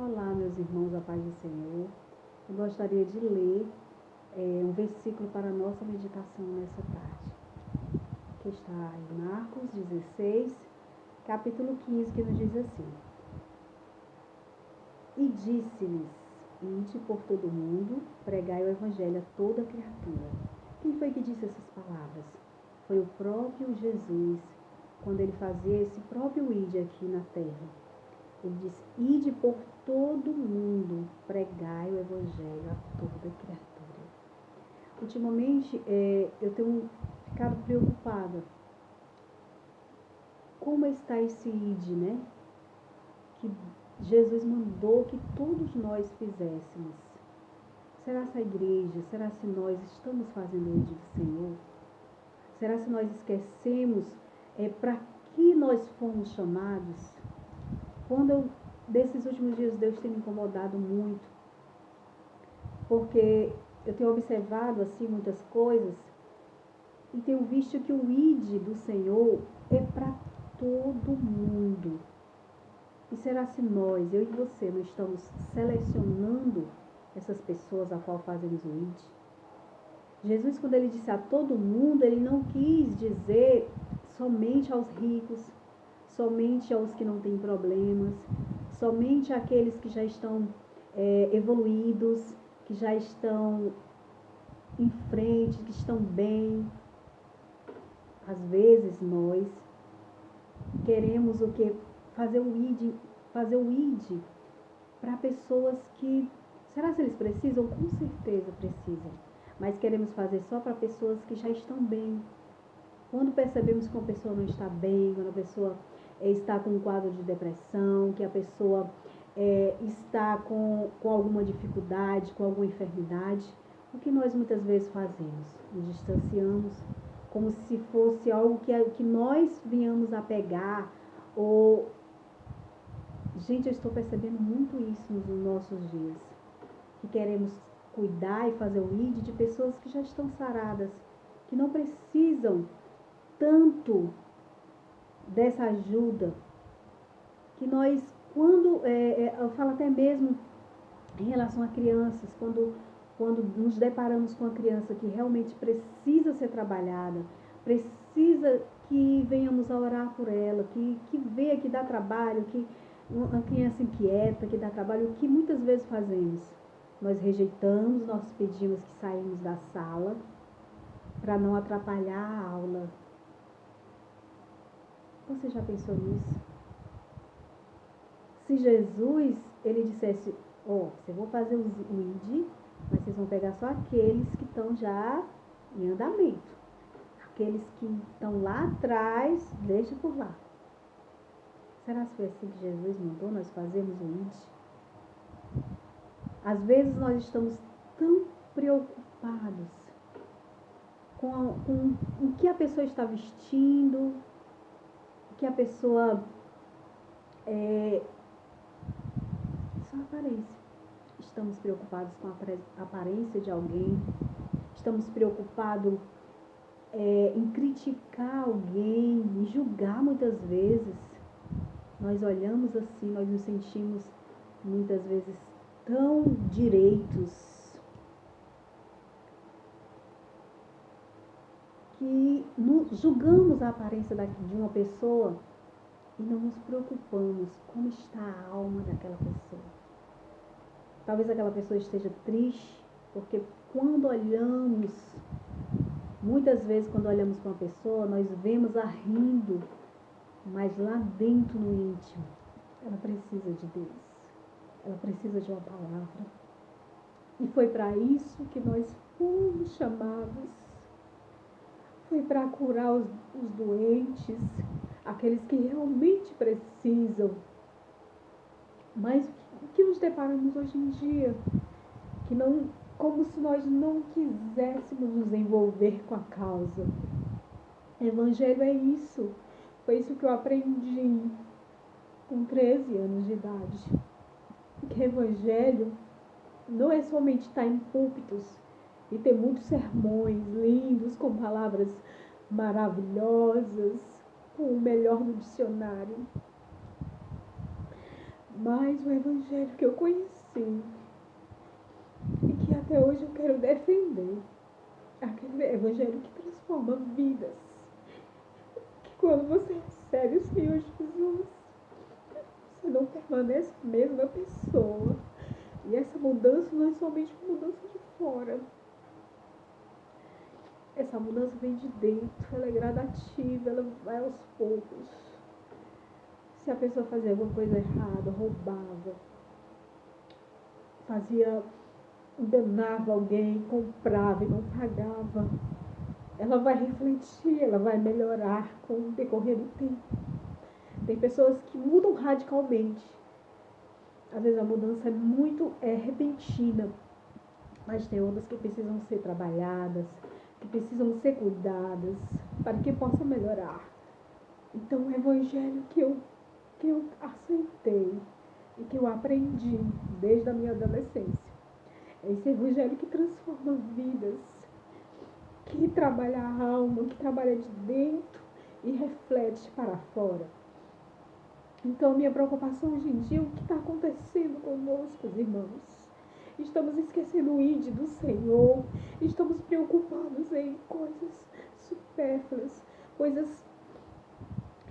Olá, meus irmãos, a paz do Senhor. Eu gostaria de ler um versículo para a nossa meditação nessa tarde, que está em Marcos 16, capítulo 15, que nos diz assim: E disse-lhes: Ide por todo o mundo, pregai o evangelho a toda criatura. Quem foi que disse essas palavras? Foi o próprio Jesus, quando ele fazia esse próprio ide aqui na terra. Ele diz: Ide por todo mundo, pregai o evangelho a toda criatura. Ultimamente, eu tenho ficado preocupada. Como está esse ide, né? Que Jesus mandou que todos nós fizéssemos. Será se a igreja, será se nós estamos fazendo o ide do Senhor? Será se nós esquecemos para que nós fomos chamados? Desses últimos dias, Deus tem me incomodado muito, porque eu tenho observado assim muitas coisas e tenho visto que o ide do Senhor é para todo mundo. E será se nós, eu e você, não estamos selecionando essas pessoas a qual fazemos o ide? Jesus, quando ele disse a todo mundo, ele não quis dizer somente aos ricos, somente aos que não têm problemas, somente àqueles que já estão evoluídos, que já estão em frente, que estão bem. Às vezes nós queremos o quê? Fazer o id para pessoas que, será que eles precisam? Com certeza precisam. Mas queremos fazer só para pessoas que já estão bem. Quando percebemos que uma pessoa não está bem, quando a pessoa está com um quadro de depressão, que a pessoa está com alguma dificuldade, com alguma enfermidade, o que nós muitas vezes fazemos? Nos distanciamos, como se fosse algo que nós venhamos a pegar. Gente, eu estou percebendo muito isso nos nossos dias, que queremos cuidar e fazer o ide de pessoas que já estão saradas, que não precisam tanto dessa ajuda, que nós, quando, eu falo até mesmo em relação a crianças, quando nos deparamos com uma criança que realmente precisa ser trabalhada, precisa que venhamos a orar por ela, que vê que dá trabalho, que uma criança inquieta, que dá trabalho, o que muitas vezes fazemos? Nós rejeitamos, nós pedimos que saímos da sala para não atrapalhar a aula. Você já pensou nisso? Se Jesus, ele dissesse, vocês vão fazer o ide, mas vocês vão pegar só aqueles que estão já em andamento. Aqueles que estão lá atrás, deixa por lá. Será que foi assim que Jesus mandou nós fazermos o ide? Às vezes nós estamos tão preocupados com o que a pessoa está vestindo, que a pessoa só aparência. Estamos preocupados com a aparência de alguém, estamos preocupados em criticar alguém, em julgar muitas vezes. Nós olhamos assim, nós nos sentimos muitas vezes tão direitos que julgamos a aparência de uma pessoa e não nos preocupamos como está a alma daquela pessoa. Talvez aquela pessoa esteja triste, porque muitas vezes quando olhamos para uma pessoa, nós vemos a rindo, mas lá dentro no íntimo, ela precisa de Deus, ela precisa de uma palavra. E foi para isso que nós fomos chamados. Foi para curar os doentes, aqueles que realmente precisam. Mas o que nos deparamos hoje em dia? Como se nós não quiséssemos nos envolver com a causa. Evangelho é isso. Foi isso que eu aprendi com 13 anos de idade. Que evangelho não é somente estar em púlpitos e ter muitos sermões lindos, com palavras maravilhosas, com o melhor do dicionário. Mas o evangelho que eu conheci e que até hoje eu quero defender, aquele evangelho que transforma vidas. Que quando você recebe o Senhor Jesus, você não permanece a mesma pessoa. E essa mudança não é somente uma mudança de fora. Essa mudança vem de dentro, ela é gradativa, ela vai aos poucos. Se a pessoa fazia alguma coisa errada, roubava, enganava alguém, comprava e não pagava, ela vai refletir, ela vai melhorar com o decorrer do tempo. Tem pessoas que mudam radicalmente. Às vezes a mudança é repentina, mas tem outras que precisam ser trabalhadas, que precisam ser cuidadas para que possam melhorar. Então o evangelho que eu aceitei e que eu aprendi desde a minha adolescência é esse evangelho que transforma vidas, que trabalha a alma, que trabalha de dentro e reflete para fora. Então, minha preocupação hoje em dia é o que está acontecendo conosco, irmãos. Estamos esquecendo o ID do Senhor, estamos preocupados em coisas supérfluas, coisas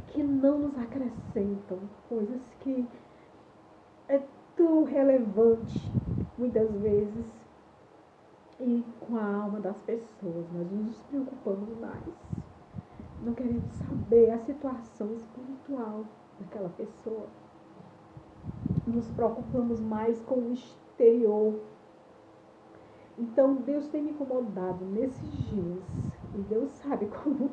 que não nos acrescentam, coisas que é tão relevante, muitas vezes, e com a alma das pessoas. Nós não nos preocupamos mais. Não queremos saber a situação espiritual daquela pessoa. Nos preocupamos mais com o exterior. Então, Deus tem me incomodado nesses dias. E Deus sabe como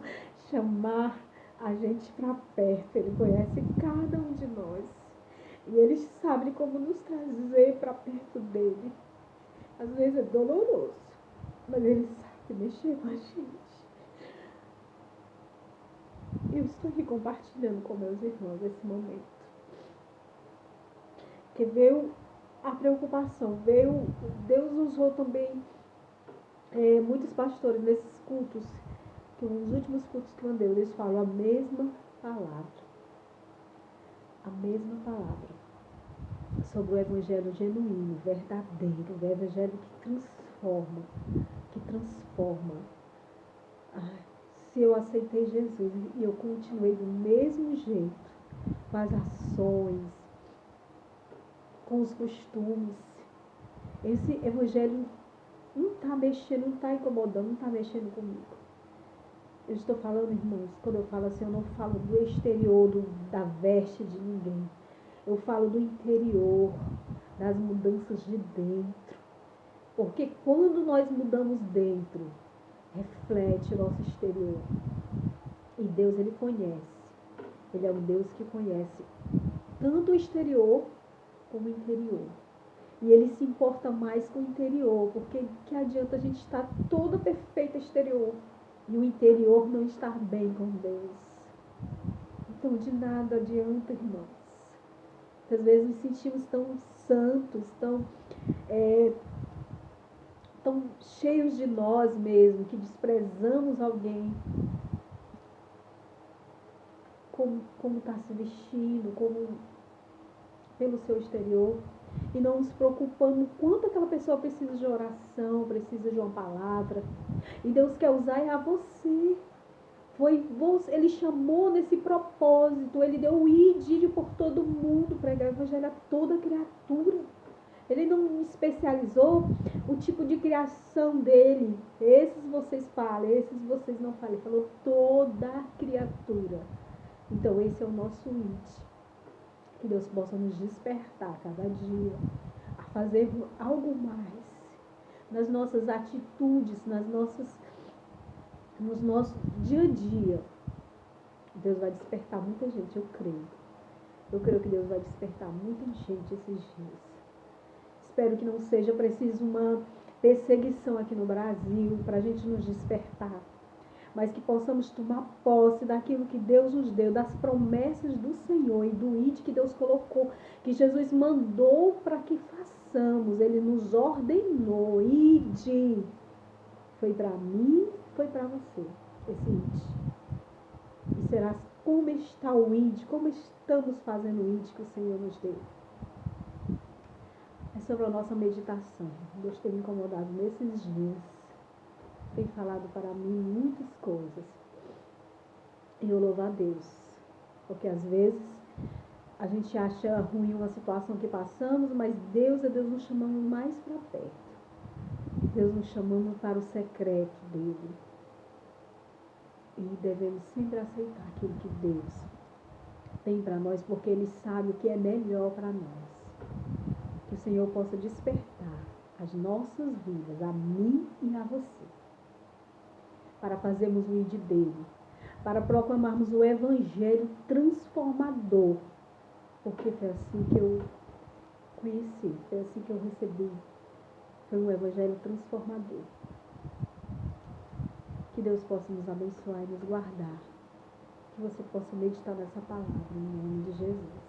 chamar a gente para perto. Ele conhece cada um de nós. E Ele sabe como nos trazer para perto dEle. Às vezes é doloroso, mas Ele sabe mexer com a gente. Eu estou aqui compartilhando com meus irmãos esse momento. Que veio a preocupação, Deus usou também muitos pastores nesses cultos, que nos últimos cultos que eu mandei, eles falam a mesma palavra. A mesma palavra. Sobre o evangelho genuíno, verdadeiro, o evangelho que transforma. Se eu aceitei Jesus e eu continuei do mesmo jeito, com as ações, com os costumes, esse evangelho não está mexendo, não está incomodando, não está mexendo comigo. Eu estou falando, irmãos, quando eu falo assim, eu não falo do exterior, da veste de ninguém. Eu falo do interior, das mudanças de dentro. Porque quando nós mudamos dentro, reflete o nosso exterior. E Deus, Ele conhece. Ele é um Deus que conhece tanto o exterior como o interior. E Ele se importa mais com o interior, porque que adianta a gente estar toda perfeita exterior e o interior não estar bem com Deus. Então, de nada adianta, irmãos. Às vezes nos sentimos tão santos, tão cheios de nós mesmos, que desprezamos alguém, como está se vestindo, pelo seu exterior, e não nos preocupando quanto aquela pessoa precisa de oração, precisa de uma palavra. E Deus quer usar a você. Ele chamou nesse propósito, Ele deu o ID por todo mundo, pregar o evangelho a toda criatura. Ele não especializou o tipo de criação dele. Esses vocês falam, esses vocês não falam. Ele falou toda a criatura. Então esse é o nosso ID. Que Deus possa nos despertar cada dia a fazer algo mais nas nossas atitudes, no nosso dia a dia. Deus vai despertar muita gente, eu creio. Eu creio que Deus vai despertar muita gente esses dias. Espero que não seja preciso uma perseguição aqui no Brasil para a gente nos despertar, mas que possamos tomar posse daquilo que Deus nos deu, das promessas do Senhor e do ID que Deus colocou, que Jesus mandou para que façamos. Ele nos ordenou, ID. Foi para mim, foi para você, esse ID. E será como está o ID, como estamos fazendo o ID que o Senhor nos deu. sobre a nossa meditação. Deus tem me incomodado nesses dias. Tem falado para mim muitas coisas. E eu louvo a Deus. Porque às vezes a gente acha ruim uma situação que passamos, mas Deus nos chamando mais para perto. Deus nos chamando para o secreto dele. E devemos sempre aceitar aquilo que Deus tem para nós, porque Ele sabe o que é melhor para nós. Que o Senhor possa despertar as nossas vidas, a mim e a você, para fazermos o ID dele, para proclamarmos o Evangelho transformador, porque foi assim que eu conheci, foi assim que eu recebi, foi um Evangelho transformador. Que Deus possa nos abençoar e nos guardar, que você possa meditar nessa palavra, em nome de Jesus.